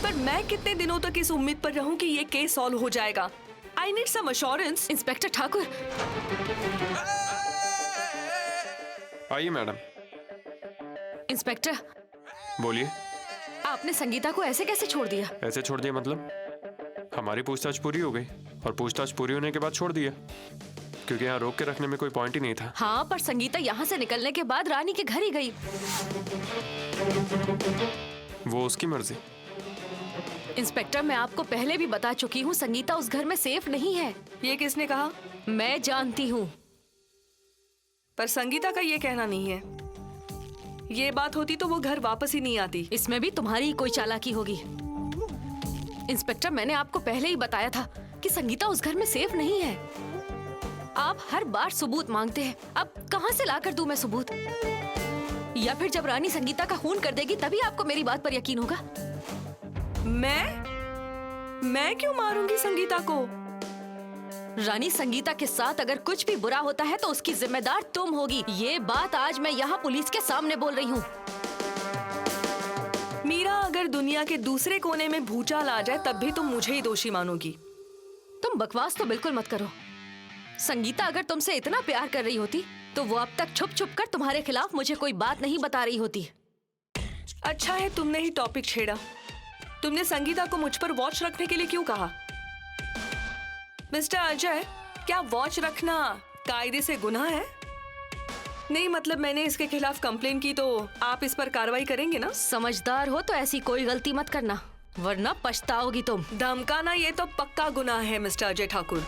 पर मैं कितने दिनों तक इस उम्मीद पर रहूं कि ये केस सॉल्व हो जाएगा? I need some assurance. Inspector Thakur. आइए मैडम। इंस्पेक्टर, बोलिए। आपने संगीता को ऐसे कैसे छोड़ दिया? ऐसे छोड़ दिया मतलब? हमारी पूछताछ पूरी हो गई और पूछताछ पूरी होने के बाद छोड़ दिया, क्योंकि यहाँ रोक के रखने में कोई पॉइंट ही नहीं था। हाँ, पर संगीता यहाँ से निकलने के बाद रानी के घर ही गई। वो उसकी मर्जी। इंस्पेक्टर, मैं आपको पहले भी बता चुकी हूँ, संगीता उस घर में सेफ नहीं है। ये किसने कहा? मैं जानती हूँ। पर संगीता का ये कहना नहीं है। ये बात होती तो वो घर वापस ही नहीं आती। इसमें भी तुम्हारी ही कोई चालाकी होगी। इंस्पेक्टर, मैंने आपको पहले ही बताया था कि संगीता उस घर में सेफ नहीं है। आप हर बार सबूत मांगते हैं, अब कहाँ से लाकर दूं मैं सबूत? या फिर जब रानी संगीता का खून कर देगी तभी आपको मेरी बात पर यकीन होगा। मैं क्यों मारूंगी संगीता को? रानी संगीता के साथ अगर कुछ भी बुरा होता है तो उसकी जिम्मेदार तुम होगी। ये बात आज मैं यहाँ पुलिस के सामने बोल रही हूँ। मीरा, अगर दुनिया के दूसरे कोने में भूचाल आ जाए तब भी तुम मुझे ही दोषी मानोगी। तुम बकवास तो बिल्कुल मत करो। संगीता अगर तुमसे इतना प्यार कर रही होती तो वो अब तक छुप छुप कर तुम्हारे खिलाफ मुझे कोई बात नहीं बता रही होती। अच्छा है तुमने ही टॉपिक छेड़ा। तुमने संगीता को मुझ पर वॉच रखने के लिए क्यों कहा? मिस्टर अजय, क्या वॉच रखना कायदे से गुनाह है? नहीं, मतलब मैंने इसके खिलाफ कंप्लेन की तो आप इस पर कार्रवाई करेंगे ना? समझदार हो तो ऐसी कोई गलती मत करना, वरना पछताओगी तुम। धमकाना ये तो पक्का गुनाह है मिस्टर अजय ठाकुर।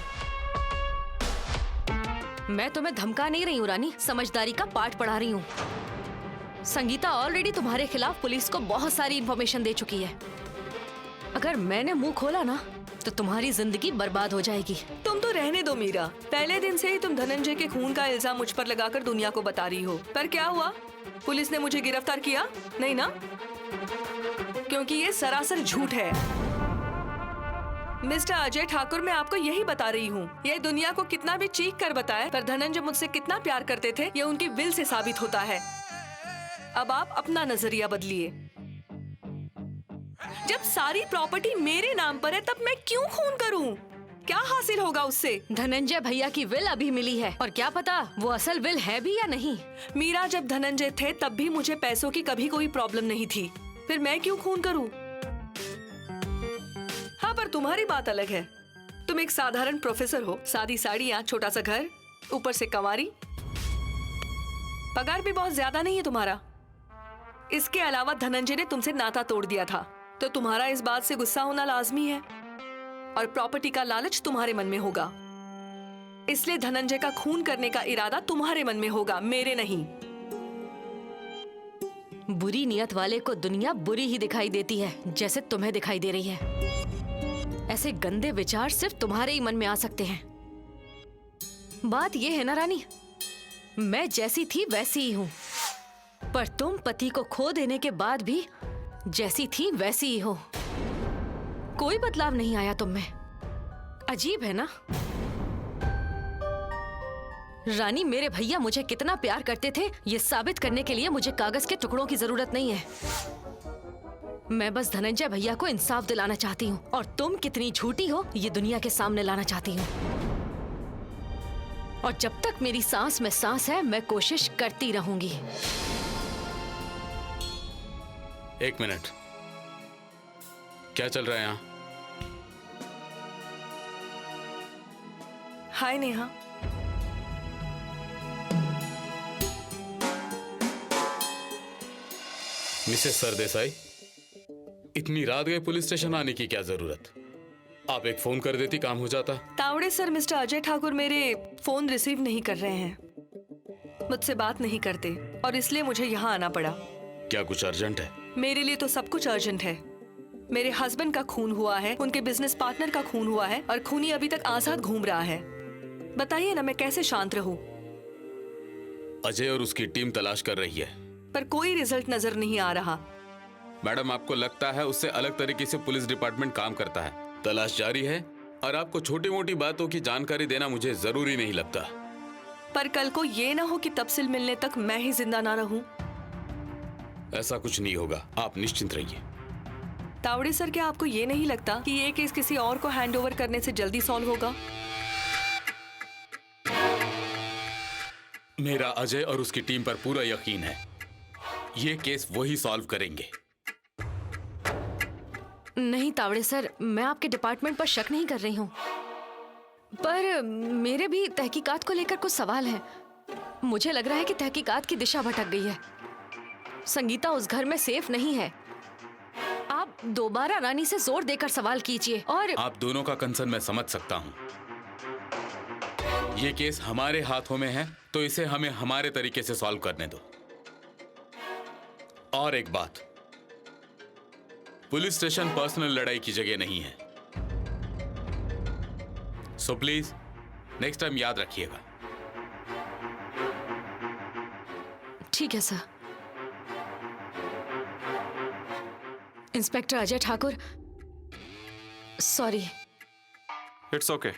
मैं तुम्हें धमका नहीं रही हूँ रानी, समझदारी का पाठ पढ़ा रही हूँ। संगीता ऑलरेडी तुम्हारे खिलाफ पुलिस को बहुत सारी इंफॉर्मेशन दे चुकी है। अगर मैंने मुंह खोला ना तो तुम्हारी जिंदगी बर्बाद हो जाएगी। तुम तो रहने दो मीरा, पहले दिन से ही तुम धनंजय के खून का इल्जाम मुझ पर लगाकर दुनिया को बता रही हो। पर क्या हुआ? पुलिस ने मुझे गिरफ्तार किया नहीं ना? क्योंकि ये सरासर झूठ है। मिस्टर अजय ठाकुर, मैं आपको यही बता रही हूँ, ये दुनिया को कितना भी चीख कर बताए पर धनंजय मुझसे कितना प्यार करते थे ये उनकी विल से साबित होता है। अब आप अपना नजरिया बदलिए। जब सारी प्रॉपर्टी मेरे नाम पर है तब मैं क्यों खून करूं? क्या हासिल होगा उससे? धनंजय भैया की विल अभी मिली है और क्या पता वो असल विल है भी या नहीं। मीरा, जब धनंजय थे तब भी मुझे पैसों की कभी कोई प्रॉब्लम नहीं थी, फिर मैं क्यों खून करूं? हाँ, पर तुम्हारी बात अलग है। तुम एक साधारण प्रोफेसर हो, सादी साड़ियाँ, छोटा सा घर, ऊपर से कंवारी, पगार भी बहुत ज्यादा नहीं है तुम्हारा। इसके अलावा धनंजय ने तुमसे नाता तोड़ दिया था तो तुम्हारा इस बात से गुस्सा होना लाजमी है और प्रॉपर्टी का लालच तुम्हारे मन में होगा। इसलिए धनंजय का खून करने का इरादा तुम्हारे मन में होगा, मेरे नहीं। बुरी नियत वाले को दुनिया बुरी ही दिखाई देती है, जैसे तुम्हें दिखाई दे रही है। ऐसे गंदे विचार सिर्फ तुम्हारे ही मन में आ सकते हैं। बात यह है ना रानी, मैं जैसी थी वैसी ही हूं, पर तुम पति को खो देने के बाद भी जैसी थी वैसी ही हो। कोई बदलाव नहीं आया तुम में। अजीब है ना? रानी, मेरे भैया मुझे कितना प्यार करते थे ये साबित करने के लिए मुझे कागज के टुकड़ों की जरूरत नहीं है। मैं बस धनंजय भैया को इंसाफ दिलाना चाहती हूँ और तुम कितनी झूठी हो ये दुनिया के सामने लाना चाहती हूँ। और जब तक मेरी सांस में सांस है मैं कोशिश करती रहूंगी। एक मिनट, क्या चल रहा है यहाँ? हाय नेहा। मिसेस सरदेसाई, इतनी रात गए पुलिस स्टेशन आने की क्या जरूरत? आप एक फोन कर देती, काम हो जाता। तावड़े सर, मिस्टर अजय ठाकुर मेरे फोन रिसीव नहीं कर रहे हैं, मुझसे बात नहीं करते और इसलिए मुझे यहाँ आना पड़ा। क्या कुछ अर्जेंट है? मेरे लिए तो सब कुछ अर्जेंट है। मेरे हस्बैंड का खून हुआ है, उनके बिजनेस पार्टनर का खून हुआ है और खूनी अभी तक आजाद घूम रहा है। बताइए ना, मैं कैसे शांत रहूं? अजय और उसकी टीम तलाश कर रही है, पर कोई रिजल्ट नजर नहीं आ रहा। मैडम, आपको लगता है उससे अलग तरीके से पुलिस डिपार्टमेंट काम करता है। तलाश जारी है और आपको छोटी मोटी बातों की जानकारी देना मुझे जरूरी नहीं लगता। पर कल को ये ना हो कि तफसील मिलने तक मैं ही जिंदा ना रहूं। ऐसा कुछ नहीं होगा, आप निश्चिंत रहिए। तावड़े सर, क्या आपको ये नहीं लगता कि ये केस किसी और को हैंडओवर करने से जल्दी सॉल्व होगा? मेरा अजय और उसकी टीम पर पूरा यकीन है, ये केस वही सॉल्व करेंगे। नहीं तावड़े सर, मैं आपके डिपार्टमेंट पर शक नहीं कर रही हूँ, पर मेरे भी तहकीकात को लेकर कुछ सवाल हैं। मुझे लग रहा है कि तहकीकात की दिशा भटक गई है। संगीता उस घर में सेफ नहीं है। आप दोबारा रानी से जोर देकर सवाल कीजिए। और आप दोनों का कंसर्न मैं समझ सकता हूँ। ये केस हमारे हाथों में है तो इसे हमें हमारे तरीके से सॉल्व करने दो। और एक बात, पुलिस स्टेशन पर्सनल लड़ाई की जगह नहीं है, सो प्लीज नेक्स्ट टाइम याद रखिएगा। ठीक है sir. Inspector Ajay Thakur, sorry, it's okay.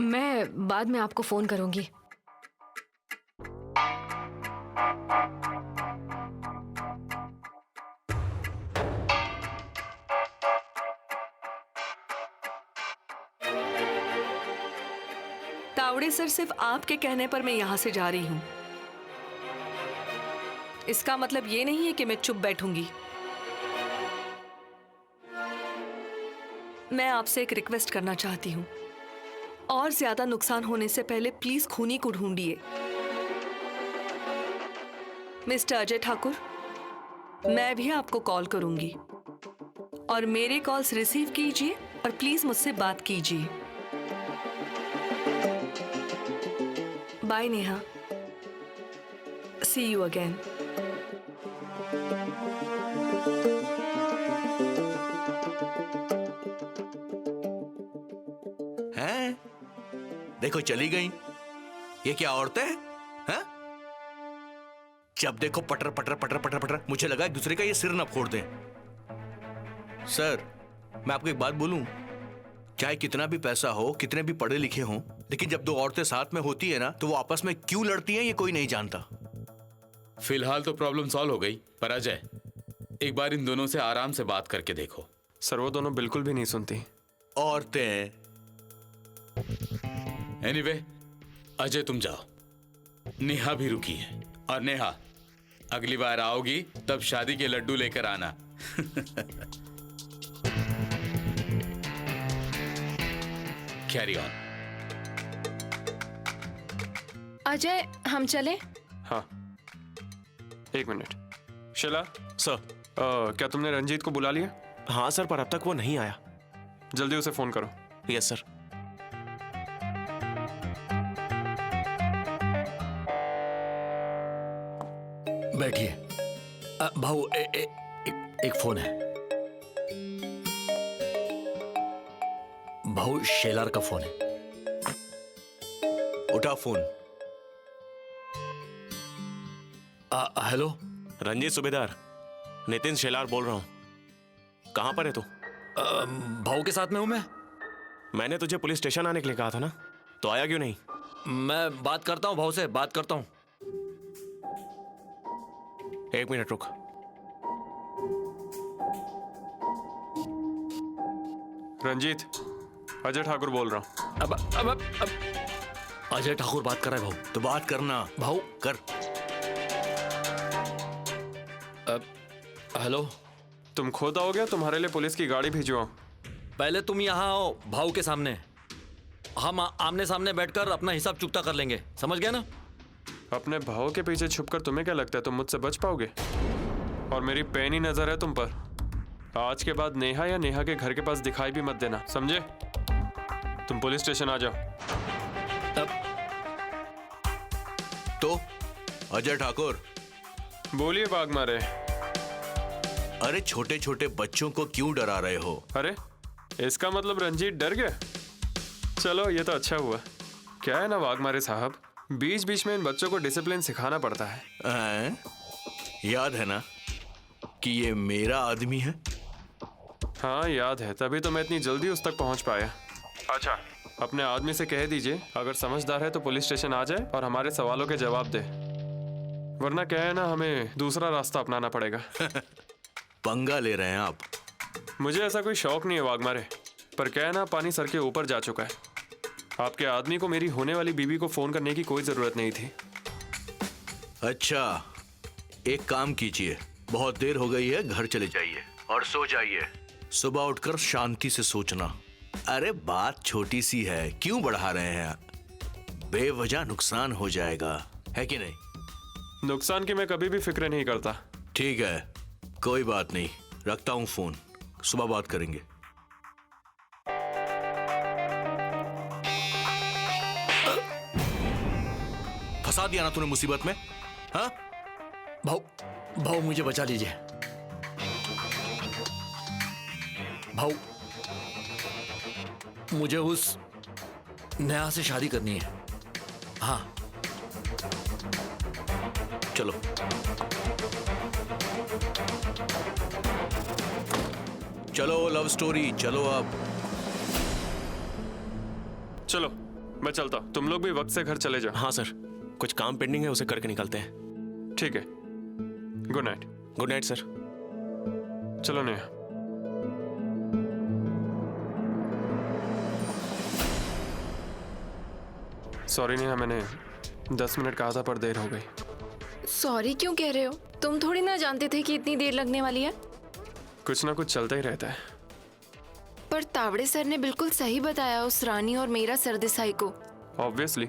मैं बाद में आपको फोन करूंगी। तावड़े सर, सिर्फ आपके कहने पर मैं यहाँ से जा रही हूँ। इसका मतलब ये नहीं है कि मैं चुप बैठूंगी। मैं आपसे एक रिक्वेस्ट करना चाहती हूँ। और ज्यादा नुकसान होने से पहले प्लीज खूनी को ढूंढिए। मिस्टर अजय ठाकुर, मैं भी आपको कॉल करूंगी और मेरे कॉल्स रिसीव कीजिए और प्लीज मुझसे बात कीजिए। Bye Neha, see you again. हैं? देखो चली गई। ये क्या औरतें हैं? हैं? जब देखो पटर पटर पटर पटर पटर। मुझे लगा एक दूसरे का ये सिर न फोड़ दें। सर, मैं आपको एक बात बोलूं, चाहे कितना भी पैसा हो, कितने भी पढ़े लिखे हों, लेकिन जब दो औरतें साथ में होती है ना, तो वो आपस में क्यों लड़ती हैं ये कोई नहीं जानता। फिलहाल तो प्रॉब्लम सॉल्व हो गई, पर अजय एक बार इन दोनों से आराम से बात करके देखो। सर, वो दोनों बिल्कुल भी नहीं सुनती। औरतें। एनीवे, अजय तुम जाओ, नेहा भी रुकी है। और नेहा, अगली बार आओगी तब शादी के लड्डू लेकर आना। Carry on. अजय, हम चले? हाँ, एक मिनट। शिला, सर। क्या तुमने रंजीत को बुला लिया? हाँ सर, पर अब तक वो नहीं आया। जल्दी उसे फोन करो। Yes sir. बैठिए। भाऊ, एक फोन है। भाऊ, शेलार का फोन है। उठा फोन। हेलो। रंजीत सूबेदार, नितिन शेलार बोल रहा हूँ। कहाँ पर है तू? भाऊ के साथ में हूं मैं। मैंने तुझे पुलिस स्टेशन आने के लिए कहा था ना, तो आया क्यों नहीं? मैं बात करता हूं भाऊ से, बात करता हूं। एक मिनट रुक। रंजीत, अजय ठाकुर बोल रहा हूँ। अब अजय ठाकुर बात कर रहा है भाऊ। तो बात करना। भाऊ कर। हेलो। तुम खुद आओगे, तुम्हारे लिए पुलिस की गाड़ी भिजवाऊं? पहले तुम यहाँ आओ भाऊ के सामने, हम आमने सामने बैठकर अपना हिसाब चुकता कर लेंगे, समझ गए ना? अपने भाव के पीछे छुपकर तुम्हें क्या लगता है तुम मुझसे बच पाओगे? और मेरी पैनी नजर है तुम पर। आज के बाद नेहा या नेहा के घर के पास दिखाई भी मत देना, समझे? तुम पुलिस स्टेशन आ जाओ। तो अजय ठाकुर, बोलिए बाग मारे। अरे छोटे छोटे बच्चों को क्यों डरा रहे हो? अरे, इसका मतलब रंजीत डर गया? चलो, ये तो अच्छा हुआ। क्या है ना वाघमारे साहब, बीच बीच में इन बच्चों को डिसिप्लिन सिखाना पड़ता है। याद है ना कि ये मेरा आदमी है? हाँ याद है, तभी तो मैं इतनी जल्दी उस तक पहुंच पाया। अच्छा, अपने आदमी से कह दीजिए अगर समझदार है तो पुलिस स्टेशन आ जाए और हमारे सवालों के जवाब दे, वरना क्या है ना, हमें दूसरा रास्ता अपनाना पड़ेगा। पंगा ले रहे हैं आप? मुझे ऐसा कोई शौक नहीं है वाघमारे, पर क्या है ना, पानी सर के ऊपर जा चुका है। आपके आदमी को मेरी होने वाली बीवी को फोन करने की कोई जरूरत नहीं थी। अच्छा, एक काम कीजिए, बहुत देर हो गई है, घर चले जाइए और सो जाइए। सुबह उठकर शांति से सोचना। अरे बात छोटी सी है, क्यों बढ़ा रहे हैं? बेवजह नुकसान हो जाएगा, है कि नहीं? नुकसान की मैं कभी भी फिक्र नहीं करता। ठीक है, कोई बात नहीं, रखता हूं फोन, सुबह बात करेंगे। फंसा दिया ना तूने मुसीबत में, हाँ? भाऊ, भाऊ मुझे बचा लीजिए। भाऊ, मुझे उस नेहा से शादी करनी है। हाँ, चलो। चलो लव स्टोरी, चलो अब। चलो मैं चलता हूँ, तुम लोग भी वक्त से घर चले जाओ। हाँ सर, कुछ काम पेंडिंग है, उसे करके निकलते हैं। ठीक है, good night. Good night sir. चलो नेहा। सॉरी नेहा, मैंने 10 मिनट कहा था पर देर हो गई। सॉरी क्यों कह रहे हो? तुम थोड़ी ना जानते थे कि इतनी देर लगने वाली है। कुछ ना कुछ चलता ही रहता है। पर तावड़े सर ने बिल्कुल सही बताया उस रानी और मेरा सरदेसाई को। ऑब्वियसली,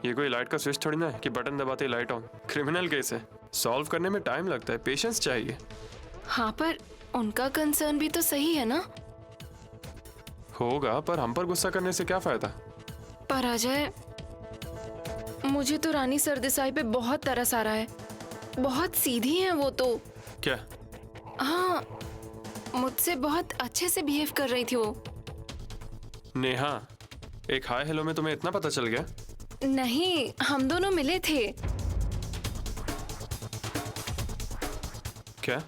ये कोई लाइट का स्विच थोड़ी ना है कि बटन दबाते ही लाइट ऑन। क्रिमिनल केस है, सॉल्व करने में टाइम लगता है, पेशेंस चाहिए। हाँ, पर उनका कंसर्न भी तो सही है ना। होगा, पर हम पर गुस्सा करने से क्या फायदा? पर अजय, मुझे तो रानी सरदेसाई पे बहुत तरस आ रहा है। बहुत सीधी है वो तो। क्या? हाँ, मुझसे बहुत अच्छे से बिहेव कर रही थी वो। नेहा, एक हाय हेलो में तुम्हें इतना पता चल गया? नहीं, हम दोनों मिले थे। क्या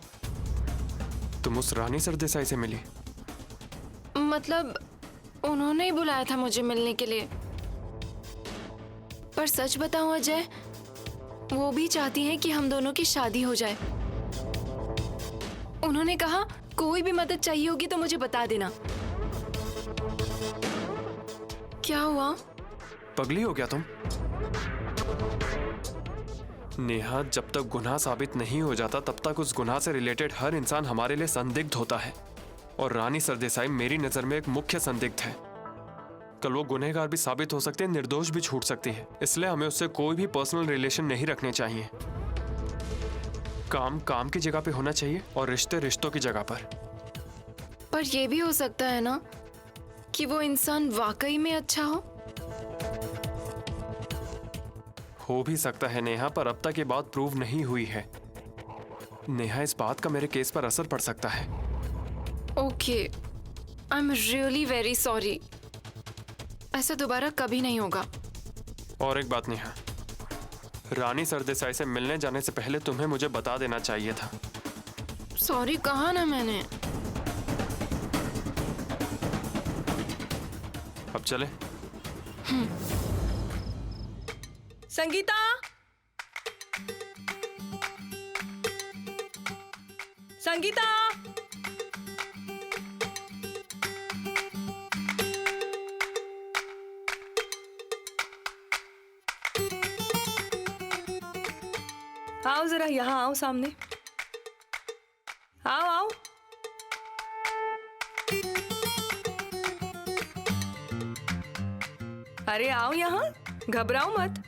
तुम उस रानी सरदेसाई से मिली? मतलब उन्होंने ही बुलाया था मुझे मिलने के लिए। पर सच बताऊं अजय, वो भी चाहती हैं कि हम दोनों की शादी हो जाए। उन्होंने कहा कोई भी मदद चाहिए होगी तो मुझे बता देना। क्या हुआ? पगली हो गया तुम? नेहा, जब तक गुनाह साबित नहीं हो जाता तब तक उस गुनाह से रिलेटेड हर इंसान हमारे लिए संदिग्ध होता है, और रानी सरदेसाई मेरी नजर में एक मुख्य संदिग्ध है। कल वो गुनहगार भी साबित हो सकते हैं, निर्दोष भी छूट सकती है, इसलिए हमें उससे कोई भी पर्सनल रिलेशन नहीं रखने चाहिए। काम काम की जगह पे होना चाहिए और रिश्ते रिश्तों की जगह पर यह भी हो सकता है ना कि वो इंसान वाकई में अच्छा हो भी सकता है नेहा, पर अब तक ये बात प्रूव नहीं हुई है। नेहा, इस बात का मेरे केस पर असर पड़ सकता है। Okay, I am really very sorry. ऐसा दोबारा कभी नहीं होगा। और एक बात नेहा, रानी सरदेसाई से मिलने जाने से पहले तुम्हें मुझे बता देना चाहिए था। सॉरी कहा ना मैंने। अब चले? संगीता, संगीता, आओ जरा यहाँ आओ, सामने आओ आओ। अरे आओ यहाँ, घबराओ मत।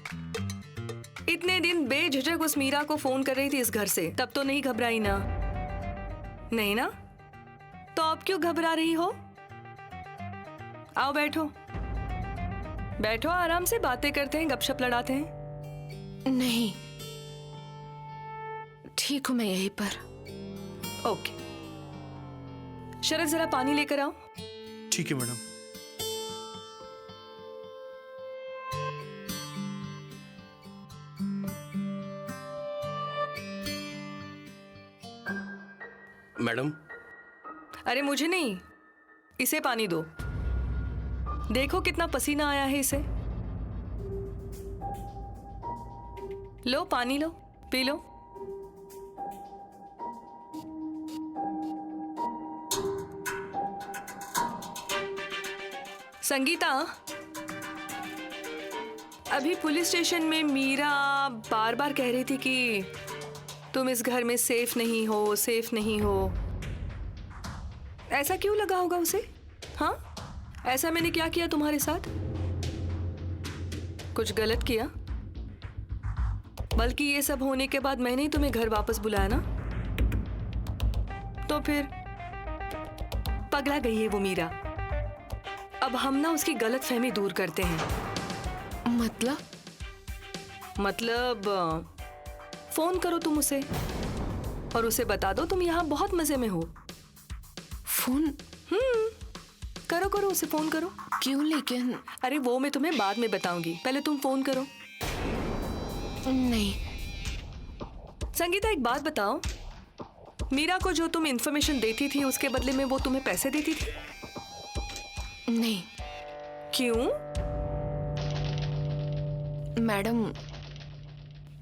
इतने दिन बेझिझक उस मीरा को फोन कर रही थी इस घर से, तब तो नहीं घबराई ना? नहीं ना? तो अब क्यों घबरा रही हो? आओ बैठो, बैठो, आराम से बातें करते हैं, गपशप लड़ाते हैं। नहीं, ठीक हूं मैं यहीं पर। ओके, शरद जरा पानी लेकर आओ। ठीक है मैडम। मैडम, अरे मुझे नहीं, इसे पानी दो। देखो कितना पसीना आया है इसे। लो पानी लो, पी लो। संगीता, अभी पुलिस स्टेशन में मीरा बार बार कह रही थी कि तुम इस घर में सेफ नहीं हो, सेफ नहीं हो। ऐसा क्यों लगा होगा उसे? हाँ, ऐसा मैंने क्या किया तुम्हारे साथ? कुछ गलत किया? बल्कि ये सब होने के बाद मैंने ही तुम्हें घर वापस बुलाया ना। तो फिर पगला गई है वो मीरा। अब हम ना उसकी गलतफहमी दूर करते हैं। मतलब फोन करो तुम उसे और उसे बता दो तुम यहाँ बहुत मजे में हो। फोन? करो करो, उसे फोन करो। क्यों लेकिन? अरे वो मैं तुम्हें बाद में बताऊंगी, पहले तुम फोन करो। नहीं। संगीता, एक बात बताओ, मीरा को जो तुम इंफॉर्मेशन देती थी उसके बदले में वो तुम्हें पैसे देती थी? नहीं क्यों? मैडम,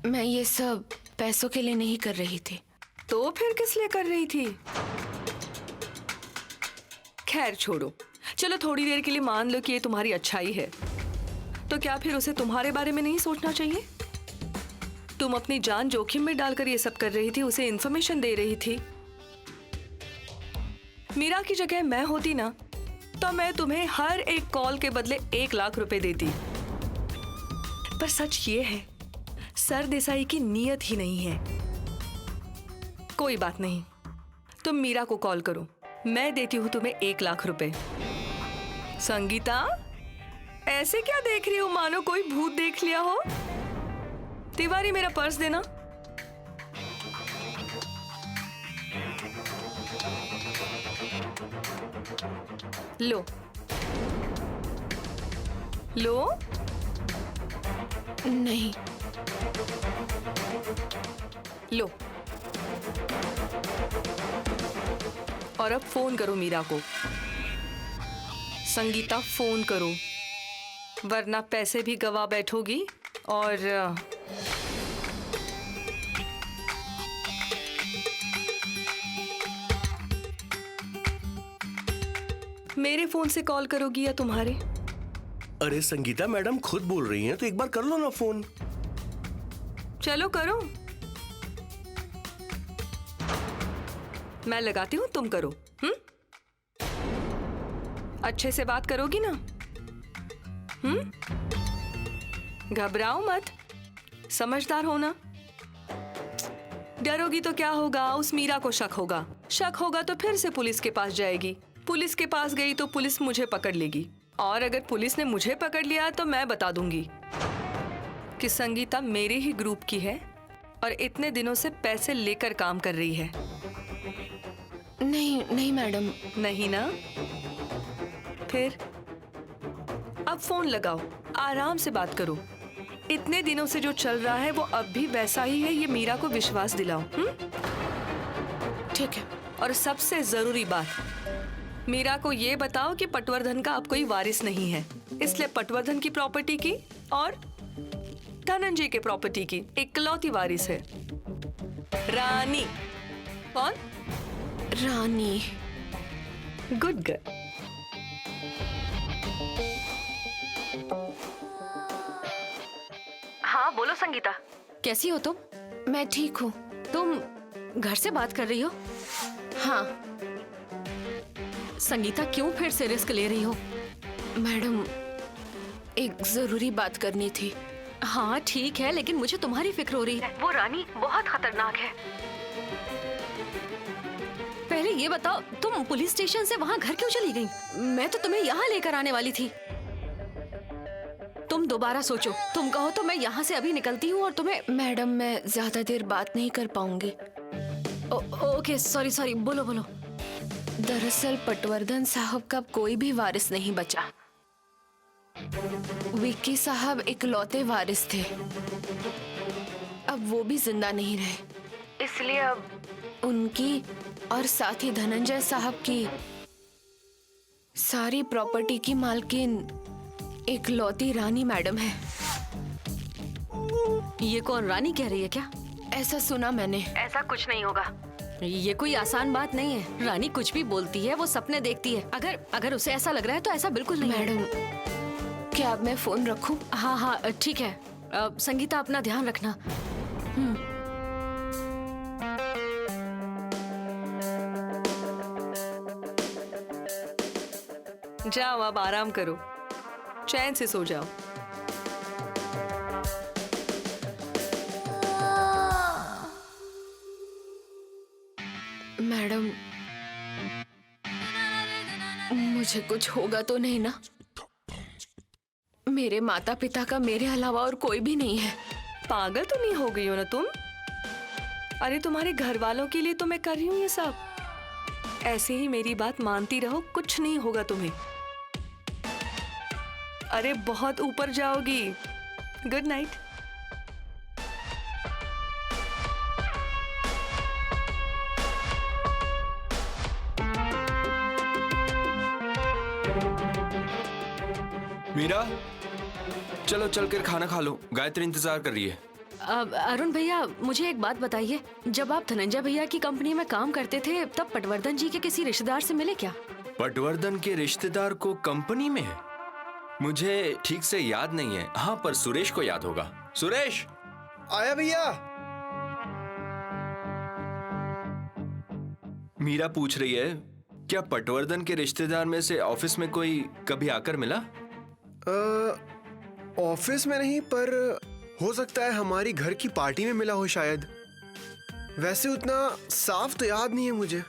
मैं ये सब पैसों के लिए नहीं कर रही थी। तो फिर किस लिए कर रही थी? खैर छोड़ो, चलो थोड़ी देर के लिए मान लो कि ये तुम्हारी अच्छाई है, तो क्या फिर उसे तुम्हारे बारे में नहीं सोचना चाहिए? तुम अपनी जान जोखिम में डालकर ये सब कर रही थी, उसे इंफॉर्मेशन दे रही थी। मीरा की जगह मैं होती ना तो मैं तुम्हें हर एक कॉल के बदले 1 लाख रुपए देती। पर सच ये है, सरदेसाई की नीयत ही नहीं है। कोई बात नहीं, तुम मीरा को कॉल करो, मैं देती हूं तुम्हें 1 लाख रुपए। संगीता, ऐसे क्या देख रही हो मानो कोई भूत देख लिया हो? तिवारी, मेरा पर्स देना। लो लो। नहीं। लो, और अब फोन करो मीरा को। संगीता, फोन करो, वरना पैसे भी गवा बैठोगी और मेरे फोन से कॉल करोगी या तुम्हारे? अरे संगीता मैडम खुद बोल रही हैं तो एक बार कर लो ना फोन। चलो करो, मैं लगाती हूँ, तुम करो। अच्छे से बात करोगी ना? घबराओ मत, समझदार होना। डरोगी तो क्या होगा, उस मीरा को शक होगा, शक होगा तो फिर से पुलिस के पास जाएगी, पुलिस के पास गई तो पुलिस मुझे पकड़ लेगी, और अगर पुलिस ने मुझे पकड़ लिया तो मैं बता दूंगी कि संगीता मेरे ही ग्रुप की है और इतने दिनों से पैसे लेकर काम कर रही है। नहीं नहीं मैडम। नहीं ना? फिर अब फोन लगाओ, आराम से बात करो। इतने दिनों से जो चल रहा है वो अब भी वैसा ही है, ये मीरा को विश्वास दिलाओ। ठीक है। और सबसे जरूरी बात, मीरा को ये बताओ कि पटवर्धन का अब कोई वारिस नहीं है, इसलिए पटवर्धन की प्रॉपर्टी की और धनंजय के प्रॉपर्टी की इकलौती वारिस है रानी। कौन? रानी। Good girl. हाँ बोलो संगीता, कैसी हो तुम? मैं ठीक हूँ। तुम घर से बात कर रही हो? हाँ संगीता, क्यों फिर से रिस्क ले रही हो? मैडम, एक जरूरी बात करनी थी। हाँ ठीक है, लेकिन मुझे तुम्हारी फिक्र हो रही है। वो रानी बहुत खतरनाक है। पहले ये बताओ, तुम पुलिस स्टेशन से वहाँ घर क्यों चली गई? मैं तो तुम्हें यहाँ लेकर आने वाली थी। तुम दोबारा सोचो, तुम कहो तो मैं यहाँ से अभी निकलती हूँ और तुम्हें। मैडम, मैं ज्यादा देर बात नहीं कर पाऊंगी। ओके, सॉरी सॉरी, बोलो बोलो। दरअसल पटवर्धन साहब का कोई भी वारिस नहीं बचा। विक्की साहब इकलौते वारिस थे, अब वो भी जिंदा नहीं रहे, इसलिए अब उनकी और साथ ही धनंजय साहब की सारी प्रॉपर्टी की मालकिन इकलौती रानी मैडम है। ये कौन, रानी कह रही है क्या? ऐसा सुना मैंने। ऐसा कुछ नहीं होगा। ये कोई आसान बात नहीं है। रानी कुछ भी बोलती है, वो सपने देखती है। अगर उसे ऐसा लग रहा है तो ऐसा बिल्कुल नहीं है। मैडम, क्या अब मैं फोन रखूं? हाँ हाँ ठीक है। संगीता, अपना ध्यान रखना। जाओ, अब आराम करो, चैन से सो जाओ। मैडम, मुझे कुछ होगा तो नहीं ना? मेरे माता पिता का मेरे अलावा और कोई भी नहीं है। पागल तो नहीं हो गई हो ना तुम? अरे तुम्हारे घर वालों के लिए तो मैं कर रही हूँ ये सब। ऐसे ही मेरी बात मानती रहो, कुछ नहीं होगा तुम्हें। अरे बहुत ऊपर जाओगी। Good night. मीरा, चलो चलकर खाना खा लो, गायत्री इंतजार कर रही है। अरुण भैया, मुझे एक बात बताइए, जब आप धनंजय भैया की कंपनी में काम करते थे तब पटवर्धन जी के किसी रिश्तेदार से मिले क्या? पटवर्धन के रिश्तेदार को कंपनी में है? मुझे ठीक से याद नहीं है। हाँ, पर सुरेश को याद होगा। सुरेश! आया भैया। मीरा पूछ रही है, क्या पटवर्धन के रिश्तेदार में से ऑफिस में कोई कभी आकर मिला? ऑफिस में नहीं, पर हो सकता है हमारी घर की पार्टी में मिला हो शायद। वैसे उतना साफ तो याद नहीं है मुझे।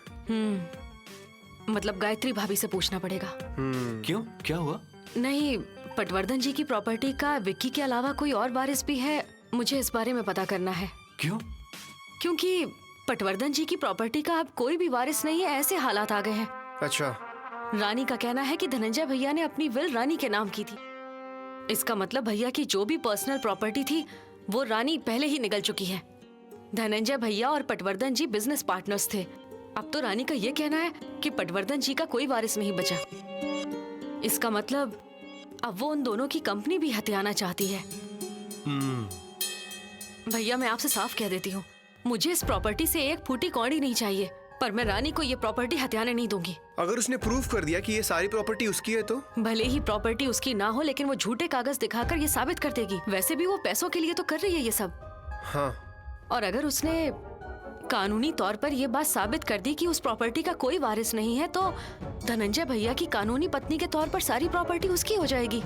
मतलब गायत्री भाभी से पूछना पड़ेगा। क्यों, क्या हुआ? नहीं, पटवर्धन जी की प्रॉपर्टी का विक्की के अलावा कोई और वारिस भी है, मुझे इस बारे में पता करना है। क्यों? क्योंकि पटवर्धन जी की प्रॉपर्टी का अब कोई भी वारिस नहीं है, ऐसे हालात आ गए हैं। अच्छा। रानी का कहना है कि धनंजय भैया ने अपनी विल रानी के नाम की थी। इसका मतलब भैया की जो भी पर्सनल प्रॉपर्टी थी वो रानी पहले ही निगल चुकी है। धनंजय भैया और पटवर्धन जी बिजनेस पार्टनर्स थे। अब तो रानी का ये कहना है कि पटवर्धन जी का कोई वारिस नहीं बचा। इसका मतलब अब वो उन दोनों की कंपनी भी हथियाना चाहती है। भैया, मैं आपसे साफ कह देती हूँ, मुझे इस प्रॉपर्टी से एक फूटी कौड़ी नहीं चाहिए, पर मैं रानी को ये प्रॉपर्टी हथियाने नहीं दूंगी। अगर उसने प्रूफ कर दिया कि ये सारी प्रॉपर्टी उसकी है तो? भले ही प्रॉपर्टी उसकी ना हो, लेकिन वो झूठे कागज दिखाकर ये साबित कर देगी। वैसे भी वो पैसों के लिए तो कर रही है ये सब। हाँ। और अगर उसने कानूनी तौर पर ये बात साबित कर दी कि उस प्रॉपर्टी का कोई वारिस नहीं है, तो धनंजय भैया की कानूनी पत्नी के तौर पर सारी प्रॉपर्टी उसकी हो जाएगी।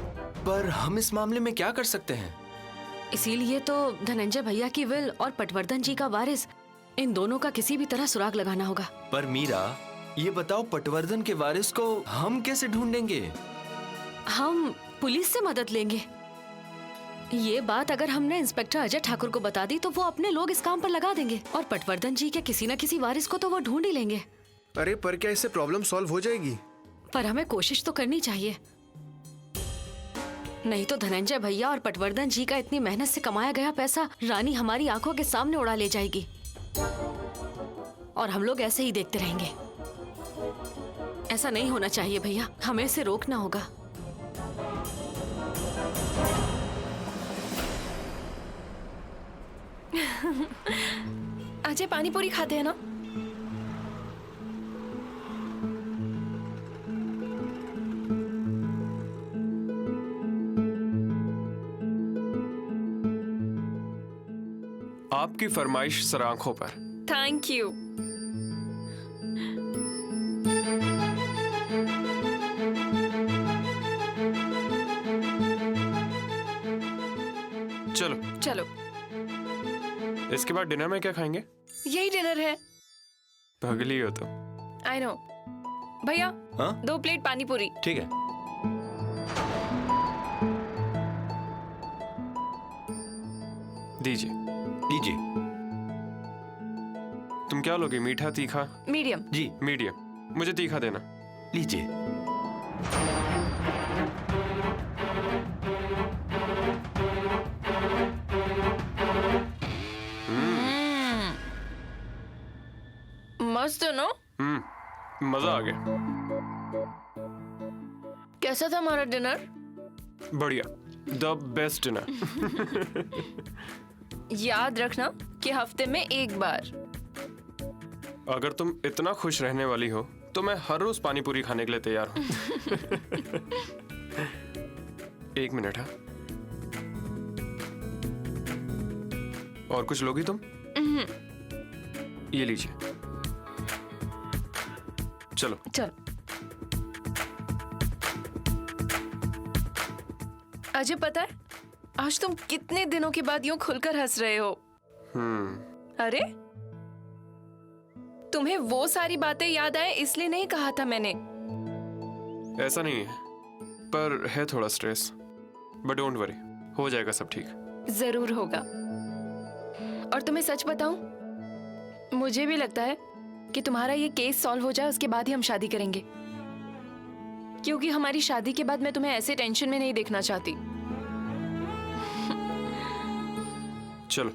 पर हम इस मामले में क्या कर सकते हैं? इसीलिए तो धनंजय भैया की विल और पटवर्धन जी का वारिस, इन दोनों का किसी भी तरह सुराग लगाना होगा। पर मीरा, ये बताओ, पटवर्धन के वारिस को हम कैसे ढूंढेंगे? हम पुलिस से मदद लेंगे। ये बात अगर हमने इंस्पेक्टर अजय ठाकुर को बता दी तो वो अपने लोग इस काम पर लगा देंगे और पटवर्धन जी के किसी न किसी वारिस को तो वो ढूंढ ही लेंगे। अरे पर क्या इससे प्रॉब्लम सॉल्व हो जाएगी? पर हमें कोशिश तो करनी चाहिए, नहीं तो धनंजय भैया और पटवर्धन जी का इतनी मेहनत से कमाया गया पैसा रानी हमारी आंखों के सामने उड़ा ले जाएगी और हम लोग ऐसे ही देखते रहेंगे। ऐसा नहीं होना चाहिए भैया, हमें इसे रोकना होगा। अजय, पानी पूरी खाते हैं ना? आपकी फरमाइश सर आंखों पर। Thank you. चलो, चलो, इसके बाद डिनर में क्या खाएंगे? यही डिनर है। पगली हो तो। I know. भैया, हाँ? 2 प्लेट पानी पूरी। ठीक है। दीजिए। लीजिए। तुम क्या लोगे, मीठा तीखा? मीडियम। जी। मीडियम। मुझे तीखा देना। लीजिए। मस्त है ना? मजा आ गया। कैसा था हमारा डिनर? बढ़िया, द बेस्ट डिनर। याद रखना कि हफ्ते में एक बार। अगर तुम इतना खुश रहने वाली हो तो मैं हर रोज पानी पूरी खाने के लिए तैयार हूँ। एक मिनट। हाँ, और कुछ लोगी तुम? ये लीजिए। चलो चल। अजय, पता है आज तुम कितने दिनों के बाद यूं खुलकर हंस रहे हो? अरे, तुम्हें वो सारी बातें याद आए इसलिए नहीं कहा था मैंने। ऐसा नहीं है, पर है थोड़ा स्ट्रेस, बट डोंट वरी, हो जाएगा सब ठीक। जरूर होगा। और तुम्हें सच बताऊं, मुझे भी लगता है कि तुम्हारा ये केस सॉल्व हो जाए उसके बाद ही हम शादी करेंगे, क्योंकि हमारी शादी के बाद मैं तुम्हें ऐसे टेंशन में नहीं देखना चाहती। चलो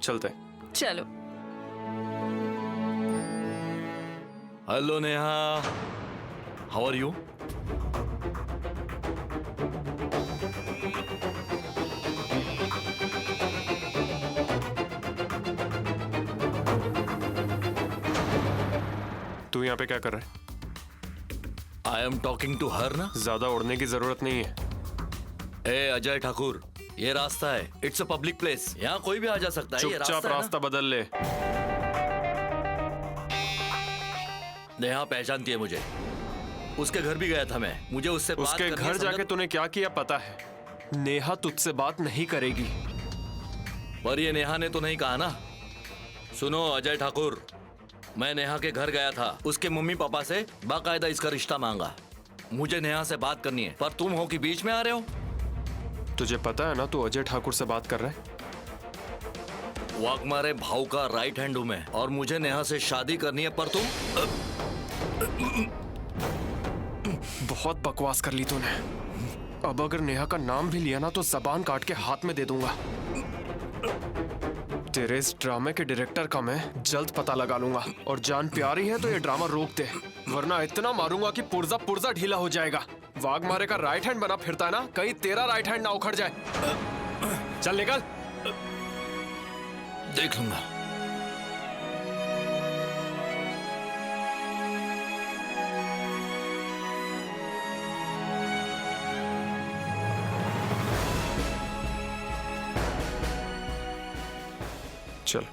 चलते हैं। चलो। Hello Neha, how are you? तू यहाँ पे क्या कर रहा है? I am talking to her ना। ज्यादा उड़ने की जरूरत नहीं है। ए अजय ठाकुर, ये रास्ता है, इट्स अ पब्लिक प्लेस, यहाँ कोई भी आ जा सकता है। ये चुपचाप है ना? रास्ता बदल ले। नेहा पहचानती है मुझे, उसके घर भी गया था मैं, मुझे उससे बात उसके करनी है, घर जाके तूने क्या किया पता है? नेहा तुझसे बात नहीं करेगी। पर ये नेहा ने तो नहीं कहा ना। सुनो अजय ठाकुर, मैं नेहा के घर गया था, उसके मम्मी पापा से बाकायदा इसका रिश्ता मांगा। मुझे नेहा से बात करनी है, पर तुम हो कि बीच में आ रहे हो? तुझे पता है ना तू अजय ठाकुर से बात कर रहा है? वाघमारे भाव का राइट हैंड हूं मैं, और मुझे नेहा से शादी करनी है, पर तुम बहुत बकवास कर ली तूने। अब अगर नेहा का नाम भी लिया ना तो जबान काट के हाथ में दे दूंगा। तेरे इस ड्रामे के डायरेक्टर का मैं जल्द पता लगा लूंगा, और जान प्यारी है तो ये ड्रामा रोक दे, वरना इतना मारूंगा कि पुर्जा पुर्जा ढीला हो जाएगा। वाघमारे का राइट हैंड बना फिरता है ना, कहीं तेरा राइट हैंड ना उखड़ जाए। चल निकल। देख लूंगा। चल।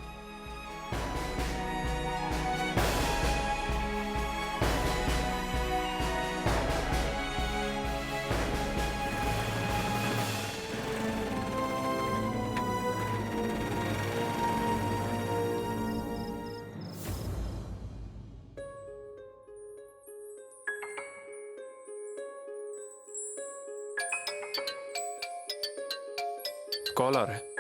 कॉल आ रहा है।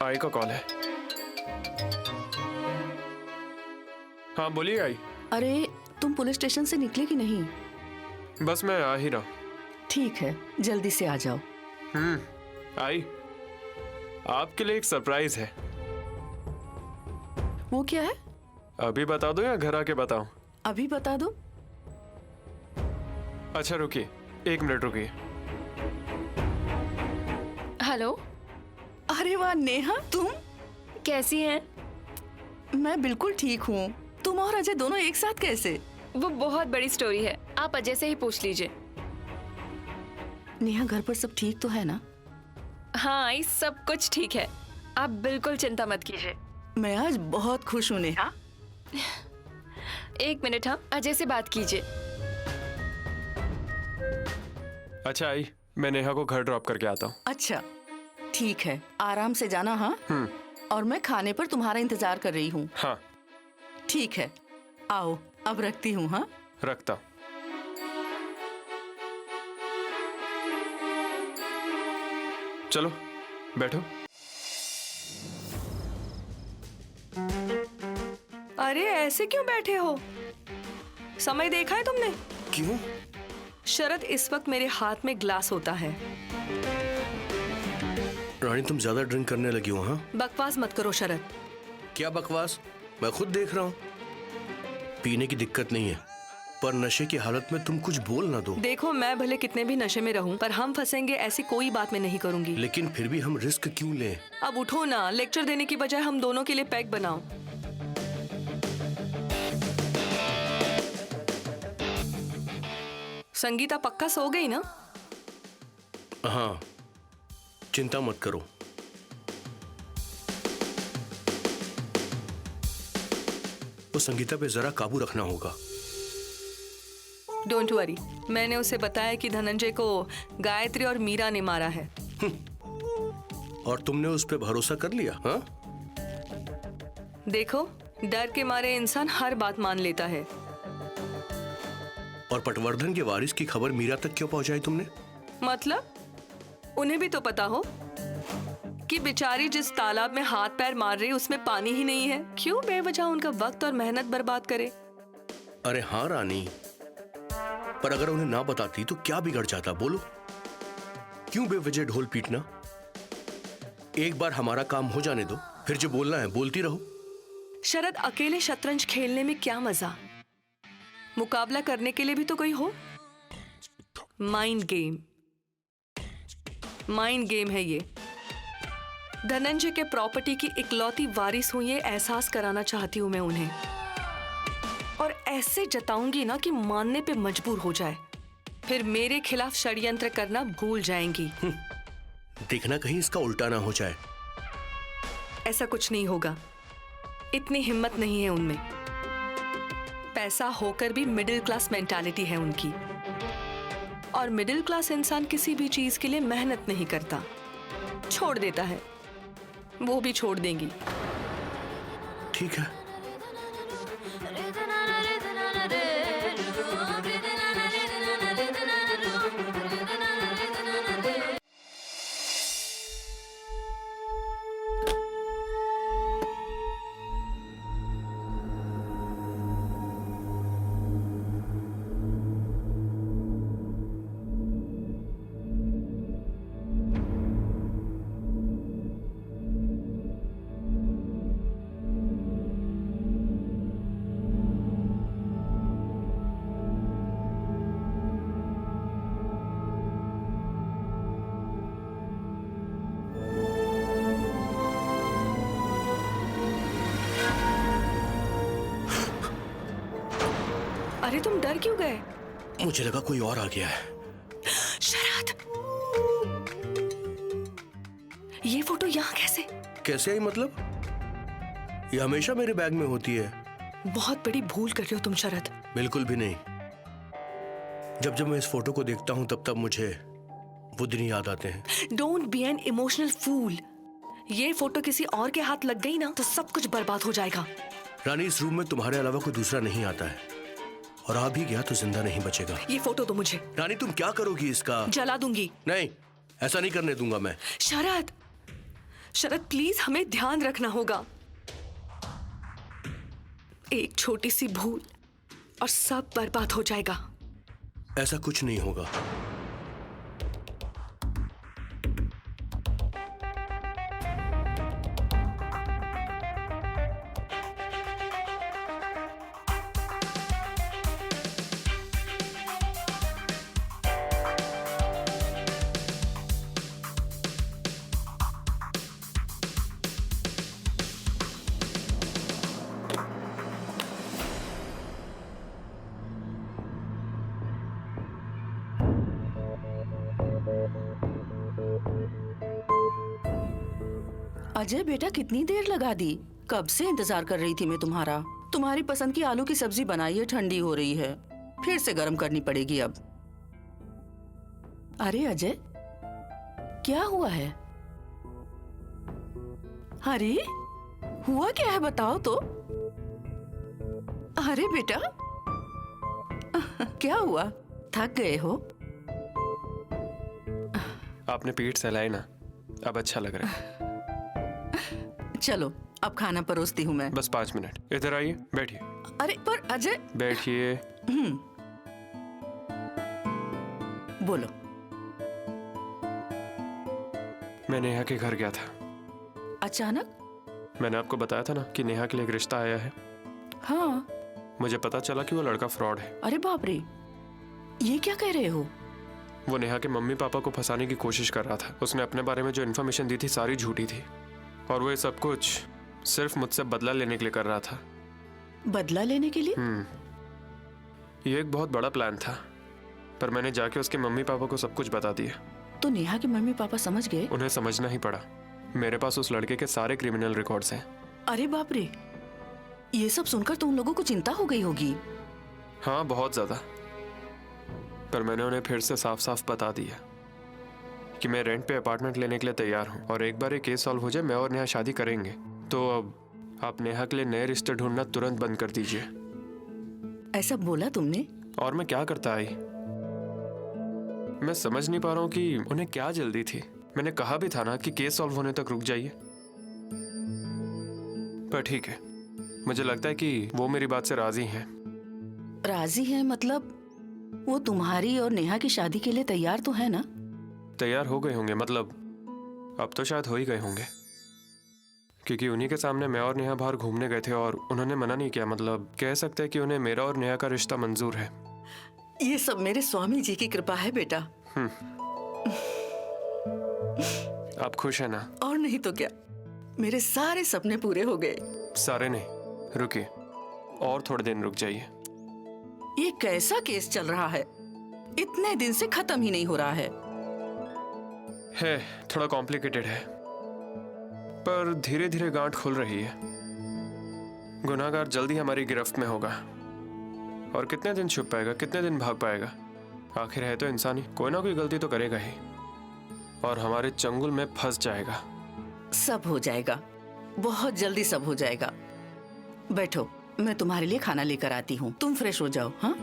आई का कॉल है। हाँ बोलिए आई। अरे तुम पुलिस स्टेशन से निकले कि नहीं? बस मैं आ ही रहा हूँ। ठीक है, जल्दी से आ जाओ। आई, आपके लिए एक सरप्राइज है। वो क्या है? अभी बता दो या घर आके बताऊं? अभी बता दो। अच्छा रुकिए, 1 मिनट रुकिए। हेलो। अरे वाह नेहा, तुम कैसी हैं? मैं बिल्कुल ठीक हूँ। तुम और अजय दोनों एक साथ कैसे? वो बहुत बड़ी स्टोरी है, आप अजय से ही पूछ लीजिए। नेहा, घर पर सब ठीक तो है ना? हाँ आई, सब कुछ ठीक है, आप बिल्कुल चिंता मत कीजिए। मैं आज बहुत खुश हूँ नेहा। 1 मिनट, हाँ अजय से बात कीजिए। अच्छा आई, मैं नेहा को घर ड्रॉप करके आता हूँ। अच्छा ठीक है, आराम से जाना। हाँ, और मैं खाने पर तुम्हारा इंतजार कर रही हूँ। हाँ ठीक है, आओ अब रखती हूँ। हाँ रखता। चलो बैठो। अरे ऐसे क्यों बैठे हो? समय देखा है तुमने? क्यों? शरद, इस वक्त मेरे हाथ में ग्लास होता है। रानी तुम ज्यादा ड्रिंक करने लगी हो। हाँ, बकवास मत करो शरद। क्या बकवास? मैं खुद देख रहा हूँ। पीने की दिक्कत नहीं है, पर नशे की हालत में तुम कुछ बोल ना दो। देखो, मैं भले कितने भी नशे में रहूं, पर हम फंसेंगे ऐसी कोई बात मैं नहीं करूंगी। लेकिन फिर भी हम रिस्क क्यों लें? अब उठो ना, लेक्चर देने की बजाय हम दोनों के लिए पैक बनाओ। संगीता पक्का सो गई ना? हाँ, चिंता मत करो। तो संगीता पे जरा काबू रखना होगा। डोंट वरी, मैंने उसे बताया कि धनंजय को गायत्री और मीरा ने मारा है। और तुमने उस पे भरोसा कर लिया? हाँ? देखो, डर के मारे इंसान हर बात मान लेता है। और पटवर्धन के वारिस की खबर मीरा तक क्यों पहुंचाई तुमने? मतलब उन्हें भी तो पता हो कि बेचारी जिस तालाब में हाथ पैर मार रही उसमें पानी ही नहीं है। क्यों बेवजह उनका वक्त और मेहनत बर्बाद करे? अरे हाँ रानी, पर अगर उन्हें ना बताती तो क्या बिगड़ जाता बोलो? क्यों बेवजह ढोल पीटना? एक बार हमारा काम हो जाने दो, फिर जो बोलना है बोलती रहो। शरद, अकेले शतरंज खेलने में क्या मजा? मुकाबला करने के लिए भी तो कोई हो। माइंड गेम है ये। धनंजय के प्रॉपर्टी की इकलौती वारिस हूं, ये एहसास कराना चाहती हूं मैं उन्हें, और ऐसे जताऊंगी ना कि मानने पे मजबूर हो जाए। फिर मेरे खिलाफ षड्यंत्र करना भूल जाएंगी। देखना कहीं इसका उल्टा ना हो जाए। ऐसा कुछ नहीं होगा, इतनी हिम्मत नहीं है उनमें। पैसा होकर भी मिडिल क्लास मेंटालिटी है उनकी, और मिडिल क्लास इंसान किसी भी चीज के लिए मेहनत नहीं करता, छोड़ देता है। वो भी छोड़ देंगी। ठीक है। अरे तुम डर क्यों गए? मुझे लगा कोई और आ गया है। शरद, ये फोटो यहाँ कैसे? कैसे आई मतलब? ये हमेशा मेरे बैग में होती है। बहुत बड़ी भूल कर रहे हो तुम शरद। बिल्कुल भी नहीं। जब जब मैं इस फोटो को देखता हूं तब तब मुझे वो दिन याद आते हैं। Don't be an emotional fool. ये फोटो किसी और के हाथ लग गई ना तो सब कुछ बर्बाद हो जाएगा। रानी, इस रूम में तुम्हारे अलावा कोई दूसरा नहीं आता है, और आ भी गया तो जिंदा नहीं बचेगा। ये फोटो तो मुझे। रानी, तुम क्या करोगी इसका? जला दूंगी। नहीं, ऐसा नहीं करने दूंगा मैं। शरद, शरद प्लीज, हमें ध्यान रखना होगा। एक छोटी सी भूल और सब बर्बाद हो जाएगा। ऐसा कुछ नहीं होगा। अजय बेटा, कितनी देर लगा दी? कब से इंतजार कर रही थी मैं तुम्हारा। तुम्हारी पसंद की आलू की सब्जी बनाई है, ठंडी हो रही है, फिर से गर्म करनी पड़ेगी अब। अरे अजय, क्या हुआ है? अरे हुआ क्या है, बताओ तो। अरे बेटा, क्या हुआ? थक गए हो? आपने पीठ सहलाई ना, अब अच्छा लग रहा है। चलो अब खाना परोसती हूँ मैं। बस 5 मिनट, इधर आइए, बैठिए। अरे पर अजय। बैठिए। बोलो। मैं नेहा के घर गया था। अचानक? मैंने आपको बताया था ना कि नेहा के लिए एक रिश्ता आया है। हाँ। मुझे पता चला कि वो लड़का फ्रॉड है। अरे बाप रे, ये क्या कह रहे हो? वो नेहा के मम्मी पापा को फंसाने की कोशिश कर रहा था। उसने अपने बारे में जो इन्फॉर्मेशन दी थी सारी झूठी थी, और वो ये सब कुछ सिर्फ मुझसे बदला लेने के लिए कर रहा था। बदला लेने के लिए? ये एक बहुत बड़ा प्लान था, पर मैंने जाके उसके मम्मी पापा को सब कुछ बता दिया। तो नेहा के मम्मी पापा समझ गए? उन्हें समझना ही पड़ा। मेरे पास उस लड़के के सारे क्रिमिनल रिकॉर्ड्स हैं। अरे बाप रे, ये सब सुनकर तो उन लोगों को चिंता हो गई होगी। हाँ, बहुत ज्यादा। पर मैंने उन्हें फिर से साफ साफ बता दिया कि मैं रेंट पे अपार्टमेंट लेने के लिए तैयार हूँ, और एक बार ये केस सॉल्व हो जाए मैं और नेहा शादी करेंगे। तो अब आप नेहा के लिए नए रिश्ते ढूंढना तुरंत बंद कर दीजिए। ऐसा बोला तुमने? और मैं क्या करता आई? मैं समझ नहीं पा रहा हूँ कि उन्हें क्या जल्दी थी। मैंने कहा भी था ना कि केस सॉल्व होने तक रुक जाइए। पर ठीक है, मुझे लगता है कि वो मेरी बात से राजी हैं। राजी है मतलब वो तुम्हारी और नेहा की शादी के लिए तैयार तो है ना? तैयार हो गए होंगे, मतलब अब तो शायद हो ही गए होंगे, क्योंकि उन्हीं के सामने मैं और नेहा बाहर घूमने गए थे और उन्होंने मना नहीं किया। मतलब कह सकते हैं कि उन्हें मेरा और नेहा का रिश्ता मंजूर है। ये सब मेरे स्वामी जी की कृपा है बेटा। आप खुश हैं ना? और नहीं तो क्या, मेरे सारे सपने पूरे हो गए। सारे नहीं, रुकिए और थोड़े दिन रुक जाइए। ये कैसा केस चल रहा है? इतने दिन से खत्म ही नहीं हो रहा है। थोड़ा कॉम्प्लिकेटेड है, पर धीरे धीरे गांठ खुल रही है। गुनाहगार जल्दी हमारी गिरफ्त में होगा, और कितने दिन छुप पाएगा, कितने दिन भाग पाएगा? आखिर है तो इंसान ही, कोई ना कोई गलती तो करेगा ही, और हमारे चंगुल में फंस जाएगा। सब हो जाएगा, बहुत जल्दी सब हो जाएगा। बैठो, मैं तुम्हारे लिए खाना लेकर आती हूँ, तुम फ्रेश हो जाओ। हाँ,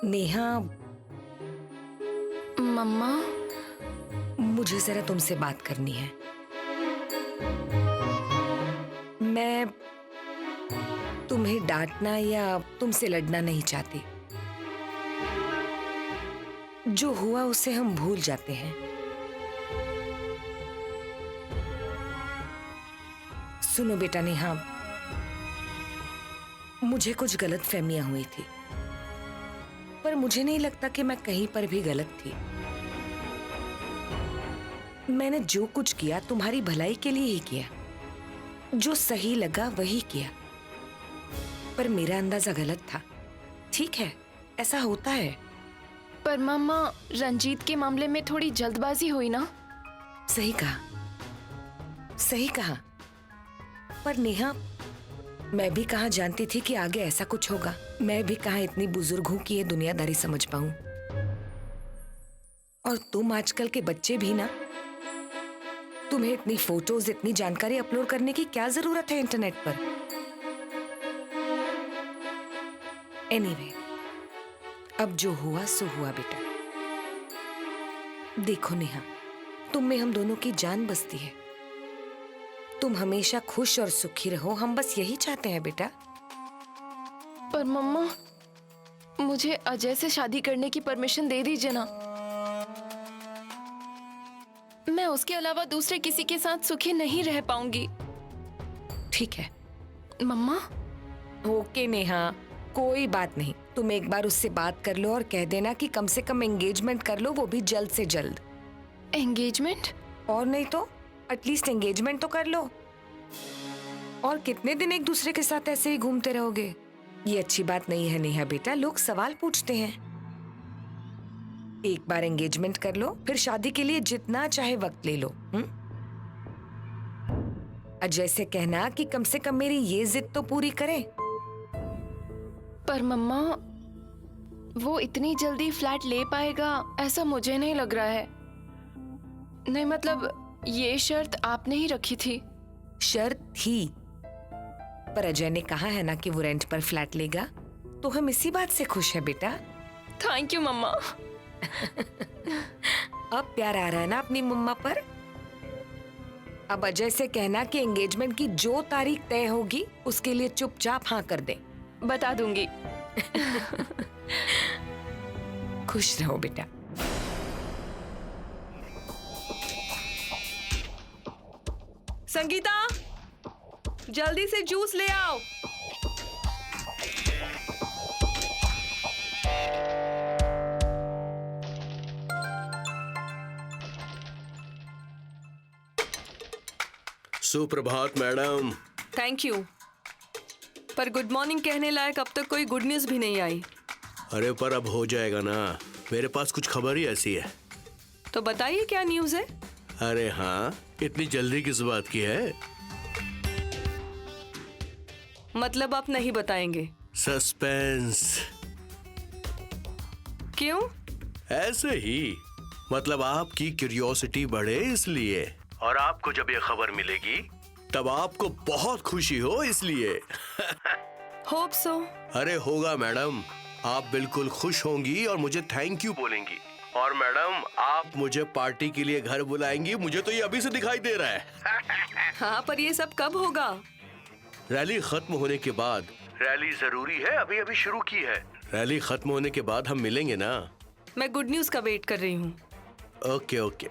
नेहा, मम्मा, मुझे जरा तुमसे बात करनी है। मैं तुम्हें डांटना या तुमसे लड़ना नहीं चाहती। जो हुआ उसे हम भूल जाते हैं। सुनो बेटा नेहा, मुझे कुछ गलतफहमियां हुई थी, पर मुझे नहीं लगता कि मैं कहीं पर भी गलत थी। मैंने जो कुछ किया तुम्हारी भलाई के लिए ही किया, जो सही लगा वही किया, पर मेरा अंदाजा गलत था। ठीक है, ऐसा होता है। पर मम्मा, रंजीत के मामले में थोड़ी जल्दबाजी हुई ना? सही कहा, सही कहा। पर नेहा, मैं भी कहाँ जानती थी कि आगे ऐसा कुछ होगा। मैं भी कहाँ इतनी बुजुर्ग हूं कि ये दुनियादारी समझ पाऊं। और तुम आजकल के बच्चे भी ना, तुम्हें इतनी फोटोज, इतनी जानकारी अपलोड करने की क्या जरूरत है इंटरनेट पर? एनीवे, अब जो हुआ सो हुआ बेटा। देखो नेहा, तुम में हम दोनों की जान बसती है। तुम हमेशा खुश और सुखी रहो, हम बस यही चाहते हैं बेटा। पर मम्मा, मुझे अजय से शादी करने की परमिशन दे दीजिए ना। मैं उसके अलावा दूसरे किसी के साथ सुखी नहीं रह पाऊंगी। ठीक है मम्मा। ओके नेहा, कोई बात नहीं। तुम एक बार उससे बात कर लो और कह देना कि कम से कम एंगेजमेंट कर लो, वो भी जल्द से जल्द। एंगेजमेंट? और नहीं तो एटलीस्ट एंगेजमेंट तो कर लो। और कितने दिन एक दूसरे के साथ ऐसे ही घूमते रहोगे? ये अच्छी बात नहीं है नेहा बेटा, लोग सवाल पूछते हैं। एक बार एंगेजमेंट कर लो, फिर शादी के लिए जितना चाहे वक्त ले लो। अजय से कहना कि कम से कम मेरी ये जिद तो पूरी करे। पर मम्मा, वो इतनी जल्दी फ्लैट ले पाएगा ऐसा मुझे नहीं लग रहा है। नहीं मतलब ये शर्त आपने ही रखी थी। शर्त थी, पर अजय ने कहा है ना कि वो रेंट पर फ्लैट लेगा, तो हम इसी बात से खुश है बेटा। थैंक यू मम्मा। अब प्यार आ रहा है ना अपनी मम्मा पर? अब अजय से कहना कि एंगेजमेंट की जो तारीख तय होगी उसके लिए चुपचाप हाँ कर दे। बता दूंगी। खुश रहो बेटा। संगीता, जल्दी से जूस ले आओ। सुप्रभात मैडम। थैंक यू, पर गुड मॉर्निंग कहने लायक अब तक कोई गुड न्यूज भी नहीं आई। अरे पर अब हो जाएगा ना, मेरे पास कुछ खबर ही ऐसी है। तो बताइए क्या न्यूज है। अरे हाँ, इतनी जल्दी किस बात की है? मतलब आप नहीं बताएंगे? सस्पेंस। क्यों? ऐसे ही, मतलब आपकी क्यूरियोसिटी बढ़े इसलिए। और आपको जब ये खबर मिलेगी तब आपको बहुत खुशी हो इसलिए। Hope so. अरे होगा मैडम, आप बिल्कुल खुश होंगी और मुझे थैंक यू बोलेंगी। और मैडम आप मुझे पार्टी के लिए घर बुलाएंगी, मुझे तो ये अभी से दिखाई दे रहा है। हाँ, पर ये सब कब होगा? रैली खत्म होने के बाद। रैली जरूरी है, अभी अभी शुरू की है। रैली खत्म होने के बाद हम मिलेंगे ना। मैं गुड न्यूज का वेट कर रही हूँ। Okay okay.